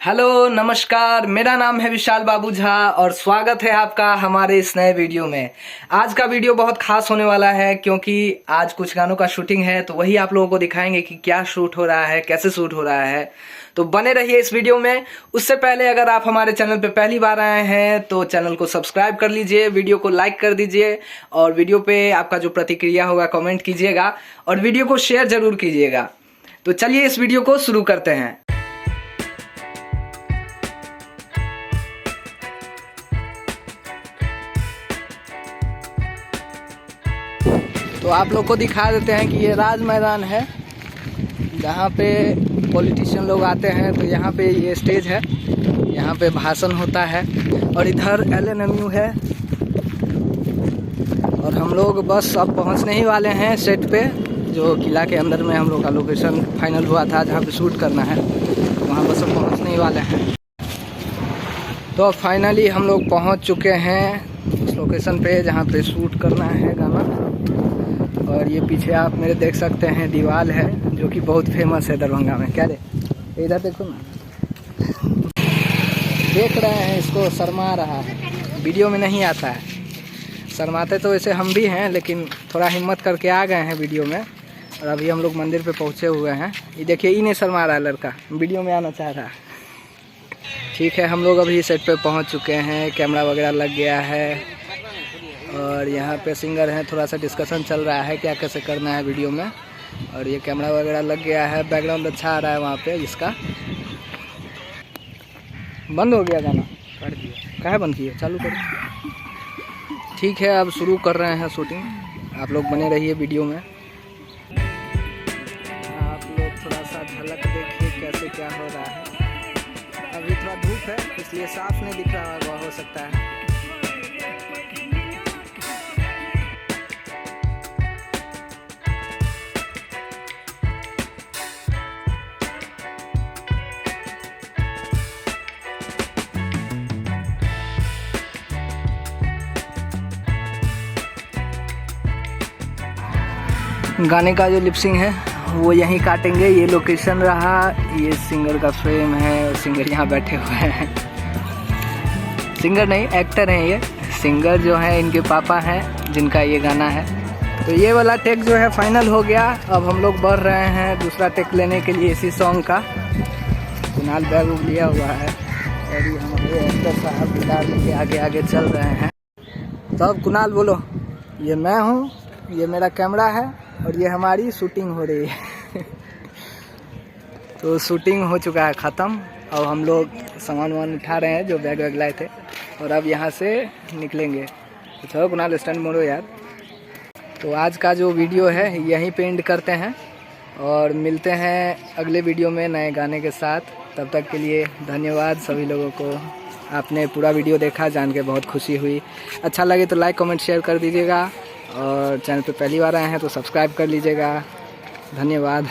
Hello नमस्कार, मेरा नाम है विशाल बाबू झा और स्वागत है आपका हमारे इस नए वीडियो में। आज का वीडियो बहुत खास होने वाला है क्योंकि आज कुछ गानों का शूटिंग है, तो वही आप लोगों को दिखाएंगे कि क्या शूट हो रहा है, कैसे शूट हो रहा है। तो बने रहिए इस वीडियो में। उससे पहले अगर आप हमारे चैनल पे पहली बार आए हैं तो चैनल को सब्सक्राइब कर लीजिए, वीडियो को लाइक कर दीजिए और वीडियो पे आपका जो प्रतिक्रिया होगा कमेंट कीजिएगा और वीडियो को शेयर जरूर कीजिएगा। तो चलिए इस वीडियो को शुरू करते हैं। तो आप लोग को दिखा देते हैं कि ये राज मैदान है जहाँ पे पॉलिटिशियन लोग आते हैं। तो यहाँ पे ये स्टेज है, यहाँ पे भाषण होता है और इधर LNMU है। और हम लोग बस अब पहुँचने ही वाले हैं सेट पे, जो किला के अंदर में हम लोग का लोकेशन फाइनल हुआ था जहाँ पे शूट करना है, वहाँ बस अब पहुँचने ही वाले हैं। तो अब फाइनली हम लोग पहुँच चुके हैं उस लोकेशन पे जहाँ पे शूट करना है गाना। और ये पीछे आप मेरे देख सकते हैं दीवार है जो कि बहुत फेमस है दरभंगा में। क्या रे, इधर देखो ना, देख रहे हैं इसको, शर्मा रहा है, वीडियो में नहीं आता है। शर्माते तो वैसे हम भी हैं, लेकिन थोड़ा हिम्मत करके आ गए हैं वीडियो में। और अभी हम लोग मंदिर पे पहुँचे हुए हैं। ये देखिए, इन्हें शर्मा रहा है लड़का, वीडियो में आना चाह रहा है। ठीक है, हम लोग अभी सेट पे पहुँच चुके हैं, कैमरा वगैरह लग गया है और यहाँ पे सिंगर हैं, थोड़ा सा डिस्कशन चल रहा है क्या कैसे करना है वीडियो में। और ये कैमरा वगैरह लग गया है, बैकग्राउंड अच्छा आ रहा है वहाँ पे। इसका बंद हो गया गाना, कर दिया, कहाँ बंद किया, चालू कर। ठीक है, अब शुरू कर रहे हैं शूटिंग, आप लोग बने रहिए वीडियो में। आप लोग थोड़ा सा झलक देखिए कैसे क्या हो रहा है। अभी थोड़ा धूप है इसलिए साफ नहीं दिख रहा होगा, हो सकता है। गाने का जो लिपसिंग है वो यहीं काटेंगे। ये लोकेशन रहा, ये सिंगर का फ्रेम है, सिंगर यहाँ बैठे हुए हैं। सिंगर नहीं, एक्टर हैं ये। सिंगर जो है इनके पापा हैं जिनका ये गाना है। तो ये वाला टेक जो है फाइनल हो गया। अब हम लोग बढ़ रहे हैं दूसरा टेक लेने के लिए इसी सॉन्ग का। कुणाल बैग उग लिया हुआ है और ये हमारे एक्टर साहब गिटार लेके आगे आगे चल रहे हैं। तो अब कुणाल बोलो, ये मैं हूँ, ये मेरा कैमरा है और ये हमारी शूटिंग हो रही है। तो शूटिंग हो चुका है ख़त्म। अब हम लोग सामान वामान उठा रहे हैं जो बैग वैग लाए थे और अब यहाँ से निकलेंगे। तो चलो कुणाल स्टैंड मोड़ो यार। तो आज का जो वीडियो है यहीं पे एंड करते हैं और मिलते हैं अगले वीडियो में नए गाने के साथ। तब तक के लिए धन्यवाद सभी लोगों को। आपने पूरा वीडियो देखा, जान के बहुत खुशी हुई। अच्छा लगे तो लाइक कमेंट शेयर कर दीजिएगा और चैनल पे पहली बार आए हैं तो सब्सक्राइब कर लीजिएगा। धन्यवाद।